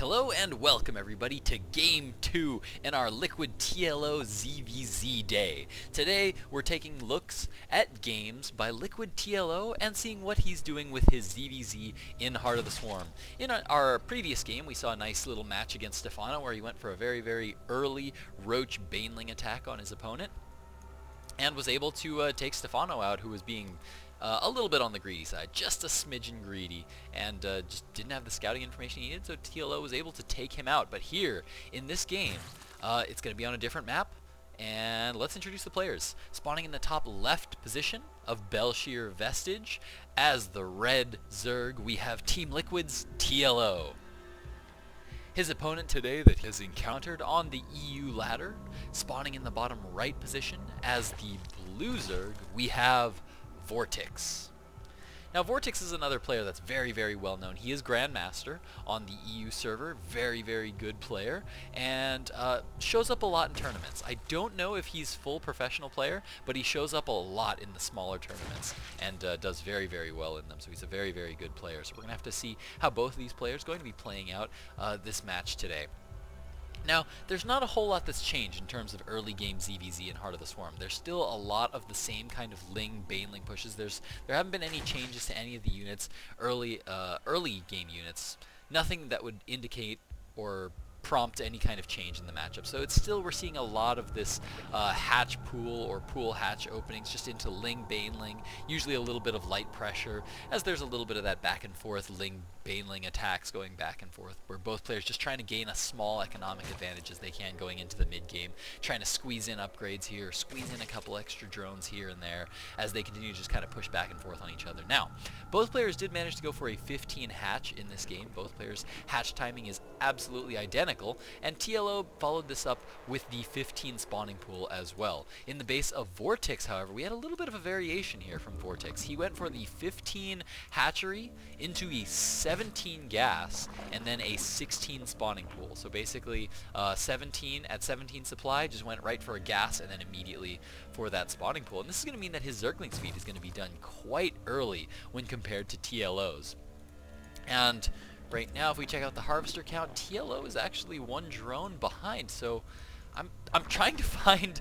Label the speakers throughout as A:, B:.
A: Hello and welcome everybody to Game 2 in our LiquidTLO ZVZ day. Today we're taking looks at games by LiquidTLO and seeing what he's doing with his ZVZ in Heart of the Swarm. In our previous game we saw a nice little match against Stephano where he went for a very early Roach Baneling attack on his opponent and was able to take Stephano out, who was being a little bit on the greedy side, just a smidgen greedy, and just didn't have the scouting information he needed, so TLO was able to take him out. But here, in this game, it's going to be on a different map, and let's introduce the players. Spawning in the top left position of Bel Shir Vestige, as the red Zerg, we have Team Liquid's TLO. His opponent today that he has encountered on the EU ladder, spawning in the bottom right position, as the blue Zerg, we have VortiX. Now VortiX is another player that's very well known. He is Grandmaster on the EU server, very good player, and shows up a lot in tournaments. I don't know if he's full professional player, but he shows up a lot in the smaller tournaments and does very well in them, so he's a very good player. So we're going to have to see how both of these players are going to be playing out this match today. Now, there's not a whole lot that's changed in terms of early game ZVZ and Heart of the Swarm. There's still a lot of the same kind of Baneling pushes. There haven't been any changes to any of the units, early game units. Nothing that would indicate or prompt any kind of change in the matchup. So it's still, we're seeing a lot of this hatch pool or pool hatch openings just into Baneling, usually a little bit of light pressure, as there's a little bit of that back and forth Baneling attacks going back and forth, where both players just trying to gain a small economic advantage as they can going into the mid game, trying to squeeze in upgrades here, squeeze in a couple extra drones here and there as they continue to just kind of push back and forth on each other. Now, both players did manage to go for a 15 hatch in this game. Both players' hatch timing is absolutely identical, and TLO followed this up with the 15 spawning pool as well. In the base of VortiX, however, we had a little bit of a variation here from VortiX. He went for the 15 hatchery into a 17 gas and then a 16 spawning pool. So basically 17 at 17 supply, just went right for a gas and then immediately for that spawning pool. And this is going to mean that his Zergling speed is going to be done quite early when compared to TLO's. And right now, if we check out the harvester count, TLO is actually one drone behind. So I'm trying to find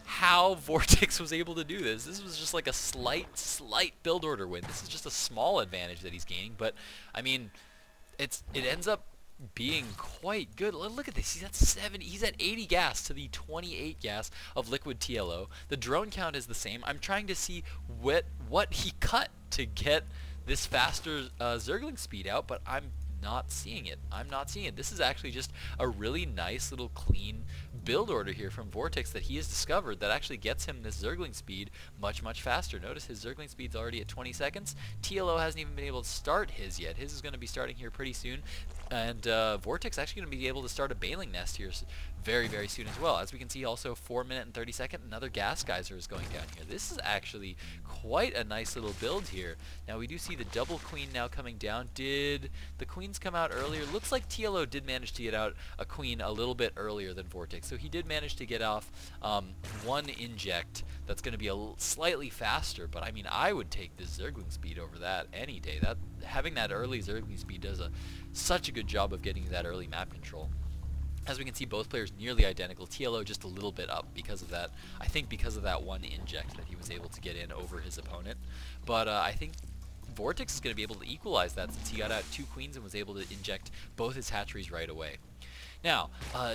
A: how VortiX was able to do this. This was just like a slight build order win. This is just a small advantage that he's gaining, but I mean, it ends up being quite good. Look at this. He's at 70. He's at 80 gas to the 28 gas of LiquidTLO. The drone count is the same. I'm trying to see what he cut to get this faster Zergling speed out, but I'm not seeing it. This is actually just a really nice little clean build order here from VortiX that he has discovered that actually gets him this Zergling speed much faster. Notice his Zergling speed's already at 20 seconds. TLO hasn't even been able to start his yet. His is going to be starting here pretty soon. And VortiX actually going to be able to start a Baneling nest here very soon as well. As we can see, also 4 minute and 30 second, another gas geyser is going down here. This is actually quite a nice little build here. Now we do see the double queen now coming down. Did the queens come out earlier? Looks like TLO did manage to get out a queen a little bit earlier than VortiX. So he did manage to get off one inject that's going to be slightly faster, but I mean, I would take this Zergling speed over that any day. Having that early Zergling speed does such a good job of getting that early map control. As we can see, both players nearly identical. TLO just a little bit up because of that. I think because of that one inject that he was able to get in over his opponent. But I think VortiX is going to be able to equalize that since he got out 2 queens and was able to inject both his hatcheries right away. Now,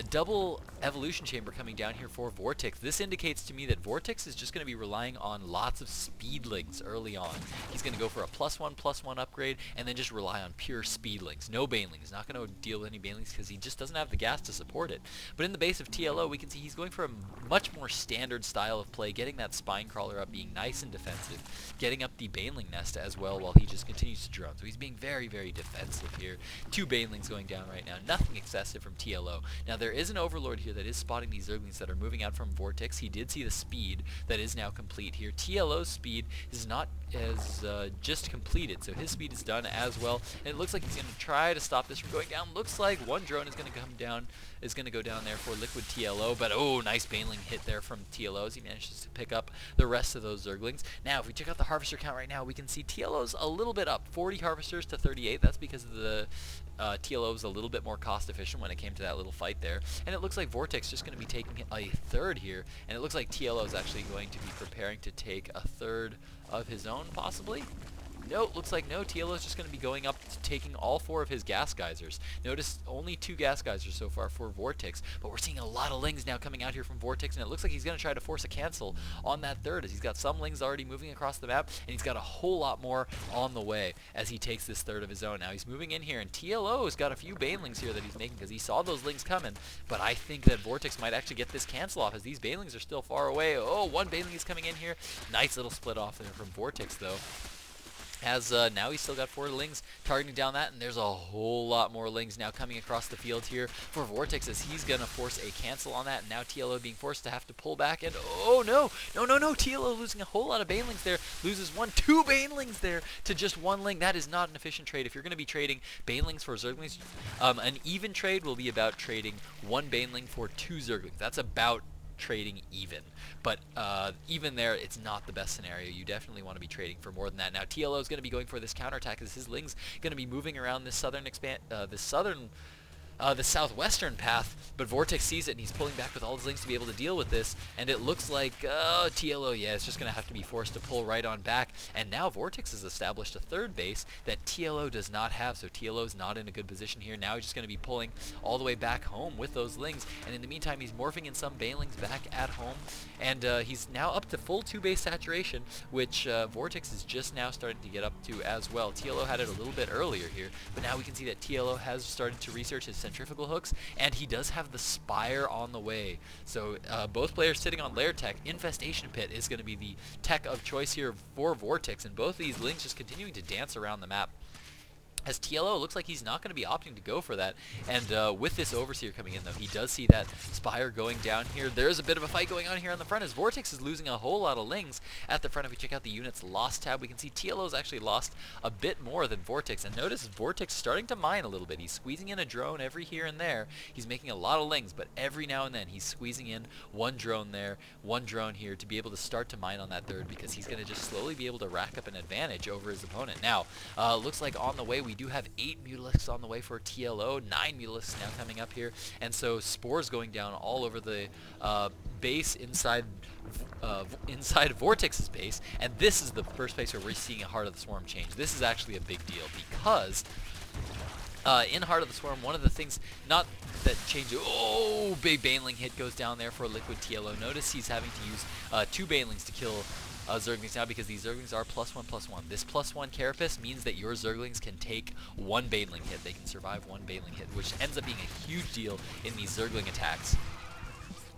A: double evolution chamber coming down here for VortiX. This indicates to me that VortiX is just going to be relying on lots of speedlings early on. He's going to go for a +1/+1 upgrade and then just rely on pure speedlings. No banelings. He's not going to deal with any banelings because he just doesn't have the gas to support it. But in the base of TLO, we can see he's going for a much more standard style of play, getting that spine crawler up, being nice and defensive, getting up the baneling nest as well while he just continues to drone. So he's being very defensive here. 2 banelings going down right now. Nothing excessive from TLO. TLO. Now there is an Overlord here that is spotting these Zerglings that are moving out from VortiX. He did see the speed that is now complete here. TLO's speed is not as just completed, so his speed is done as well, and it looks like he's going to try to stop this from going down. Looks like one drone is going to come down, is going to go down there for LiquidTLO, but oh, nice Baneling hit there from TLO as he manages to pick up the rest of those Zerglings. Now if we check out the harvester count right now, we can see TLO's a little bit up, 40 harvesters to 38. That's because of the TLO was a little bit more cost efficient when it came to that little fight there, and it looks like VortiX just going to be taking a third here, and it looks like TLO is actually going to be preparing to take a third of his own, possibly? No, looks like no. TLO is just going to be going up to taking all 4 of his gas geysers. Notice only 2 gas geysers so far for VortiX, but we're seeing a lot of lings now coming out here from VortiX, and it looks like he's going to try to force a cancel on that third, as he's got some lings already moving across the map, and he's got a whole lot more on the way as he takes this third of his own. Now he's moving in here, and TLO has got a few banelings here that he's making because he saw those lings coming, but I think that VortiX might actually get this cancel off as these banelings are still far away. Oh, one baneling is coming in here. Nice little split off there from VortiX, though. As now he's still got 4 lings targeting down that, and there's a whole lot more lings now coming across the field here for VortiX as he's going to force a cancel on that, and now TLO being forced to have to pull back, and oh no, TLO losing a whole lot of banelings there, loses 2 banelings there to just 1 ling. That is not an efficient trade. If you're going to be trading banelings for Zerglings, an even trade will be about trading 1 baneling for 2 Zerglings. That's about trading even, but even there, it's not the best scenario. You definitely want to be trading for more than that. Now TLO is going to be going for this counterattack as his lings going to be moving around this the southwestern path, but VortiX sees it and he's pulling back with all his lings to be able to deal with this, and it looks like TLO, yeah, it's just going to have to be forced to pull right on back, and now VortiX has established a third base that TLO does not have, so TLO is not in a good position here. Now he's just going to be pulling all the way back home with those lings, and in the meantime he's morphing in some banelings back at home, and he's now up to full 2 base saturation, which VortiX is just now starting to get up to as well. TLO had it a little bit earlier here, but now we can see that TLO has started to research his centrifugal hooks, and he does have the Spire on the way. So both players sitting on lair tech. Infestation Pit is going to be the tech of choice here for VortiX, and both of these lings just continuing to dance around the map. As TLO looks like he's not going to be opting to go for that, and with this Overseer coming in, though, he does see that Spire going down here. There's a bit of a fight going on here on the front as VortiX is losing a whole lot of lings at the front. If we check out the units lost tab, we can see TLO's actually lost a bit more than VortiX, and notice VortiX starting to mine a little bit. He's squeezing in a drone every here and there. He's making a lot of lings, but every now and then he's squeezing in 1 drone there, 1 drone here to be able to start to mine on that third, because he's going to just slowly be able to rack up an advantage over his opponent. Now, looks like on the way we do have 8 Mutalisks on the way for TLO, 9 Mutalisks now coming up here, and so spores going down all over the base inside VortiX's base, and this is the first place where we're seeing a Heart of the Swarm change. This is actually a big deal because in Heart of the Swarm, one of the things, not that changes, oh, big Baneling hit goes down there for LiquidTLO. Notice he's having to use 2 Banelings to kill Zerglings now, because these Zerglings are +1/+1. This +1 Carapace means that your Zerglings can take 1 Baneling hit. They can survive 1 Baneling hit, which ends up being a huge deal in these Zergling attacks.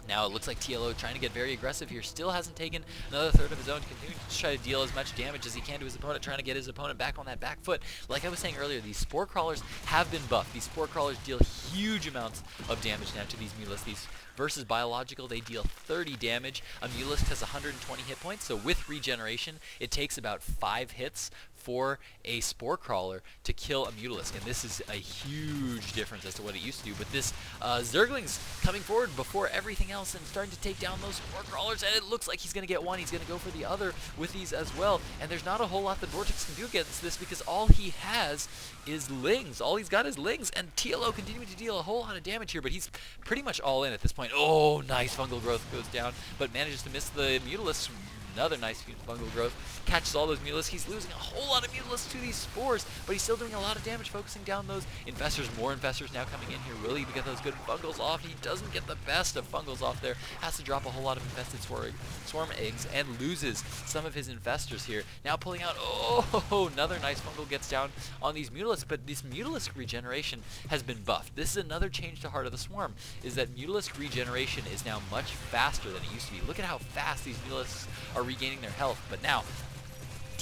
A: Now it looks like TLO trying to get very aggressive here, still hasn't taken another third of his own, continuing to try to deal as much damage as he can to his opponent, trying to get his opponent back on that back foot. Like I was saying earlier, these Spore Crawlers have been buffed. These Spore Crawlers deal huge amounts of damage now to these Mutalisks. These versus Biological, they deal 30 damage. A Mutalisk has 120 hit points, so with regeneration, it takes about 5 hits for a Spore Crawler to kill a Mutalisk, and this is a huge difference as to what it used to do. But this Zergling's coming forward before everything else and starting to take down those Spore Crawlers, and it looks like he's going to get one. He's going to go for the other with these as well, and there's not a whole lot that VortiX can do against this because all he has is lings. All he's got is lings, and TLO continuing to deal a whole lot of damage here, but he's pretty much all in at this point. Oh, nice fungal growth goes down, but manages to miss the Mutalisk. Another nice fungal growth. Catches all those Mutalisks. He's losing a whole lot of Mutalisks to these spores, but he's still doing a lot of damage, focusing down those infestors. More infestors now coming in here. Will he get those good fungals off? He doesn't get the best of fungals off there. Has to drop a whole lot of infested swarm eggs and loses some of his infestors here. Now pulling out, oh, another nice fungal gets down on these Mutalisks, but this Mutalisk regeneration has been buffed. This is another change to Heart of the Swarm, is that Mutalisk regeneration is now much faster than it used to be. Look at how fast these Mutalisks are regaining their health, but now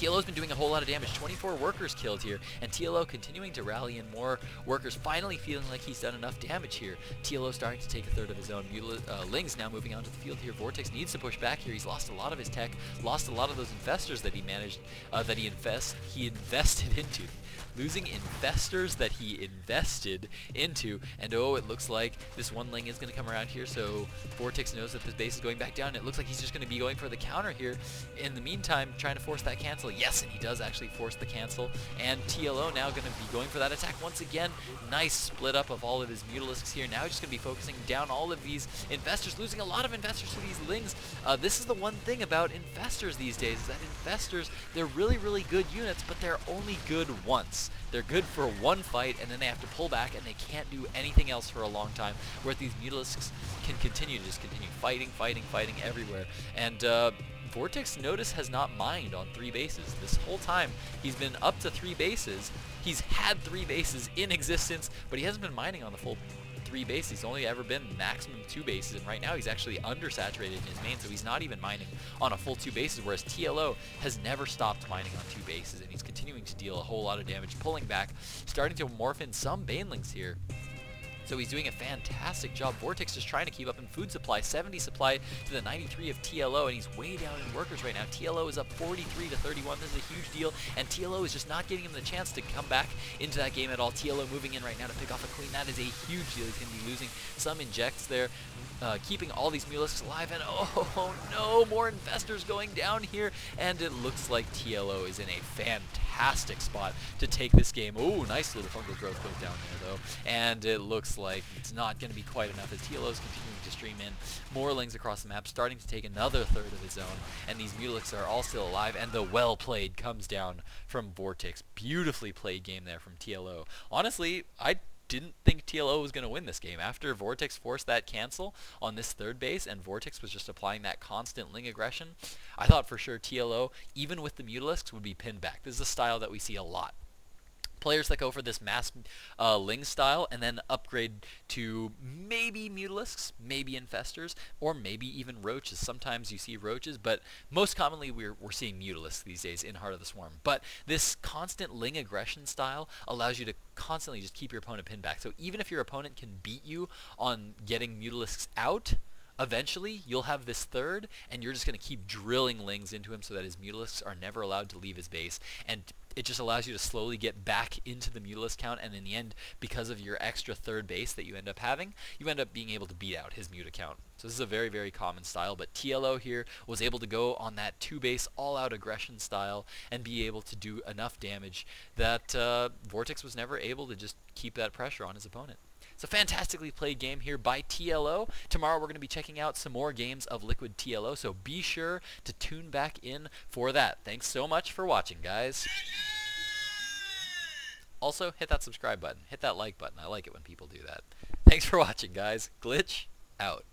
A: TLO's been doing a whole lot of damage, 24 workers killed here, and TLO continuing to rally in more workers, finally feeling like he's done enough damage here. TLO starting to take a third of his own. Ling's now moving onto the field here. VortiX needs to push back here. He's lost a lot of his tech, lost a lot of those infestors that he managed, he invested into. Losing infestors that he invested into, and oh, it looks like this one Ling is going to come around here, so VortiX knows that this base is going back down. It looks like he's just going to be going for the counter here. In the meantime, trying to force that cancel. Yes, and he does actually force the cancel, and TLO now going to be going for that attack once again. Nice split up of all of his Mutalisks here. Now he's just going to be focusing down all of these infestors, losing a lot of infestors to these Lings. This is the one thing about infestors these days, is that infestors, they're really, really good units, but they're only good once. They're good for one fight, and then they have to pull back, and they can't do anything else for a long time, where these Mutalisks can continue fighting everywhere. And VortiX, notice, has not mined on 3 bases. This whole time, he's been up to 3 bases. He's had 3 bases in existence, but he hasn't been mining on the full 3 bases. He's only ever been maximum 2 bases, and right now he's actually undersaturated in his main, so he's not even mining on a full 2 bases, whereas TLO has never stopped mining on 2 bases, and he's continuing to deal a whole lot of damage, pulling back, starting to morph in some Banelings here. So he's doing a fantastic job. VortiX just trying to keep up in food supply. 70 supply to the 93 of TLO, and he's way down in workers right now. TLO is up 43 to 31. This is a huge deal, and TLO is just not giving him the chance to come back into that game at all. TLO moving in right now to pick off a queen. That is a huge deal. He's going to be losing some injects there, keeping all these Mutalisks alive, and oh no, more infestors going down here, and it looks like TLO is in a fantastic spot to take this game. Oh, nice little fungal growth goes down there, though, and it looks like it's not going to be quite enough as TLO is continuing to stream in more Lings across the map, starting to take another third of his own, and these Mutalisks are all still alive, and the well played comes down from VortiX. Beautifully played game there from TLO. Honestly, I didn't think TLO was going to win this game. After VortiX forced that cancel on this third base, and VortiX was just applying that constant Ling aggression, I thought for sure TLO, even with the Mutalisks, would be pinned back. This is a style that we see a lot. Players that go for this mass Ling style and then upgrade to maybe Mutalisks, maybe Infestors, or maybe even Roaches. Sometimes you see Roaches, but most commonly we're seeing Mutalisks these days in Heart of the Swarm. But this constant Ling aggression style allows you to constantly just keep your opponent pinned back. So even if your opponent can beat you on getting Mutalisks out, eventually you'll have this third, and you're just going to keep drilling Lings into him so that his Mutalisks are never allowed to leave his base, and it just allows you to slowly get back into the Mutalisk count, and in the end, because of your extra third base that you end up having, you end up being able to beat out his Muta count. So this is a very, very common style, but TLO here was able to go on that 2-base all-out aggression style and be able to do enough damage that VortiX was never able to just keep that pressure on his opponent. It's a fantastically played game here by TLO. Tomorrow we're going to be checking out some more games of LiquidTLO, so be sure to tune back in for that. Thanks so much for watching, guys. Also, hit that subscribe button. Hit that like button. I like it when people do that. Thanks for watching, guys. Glitch out.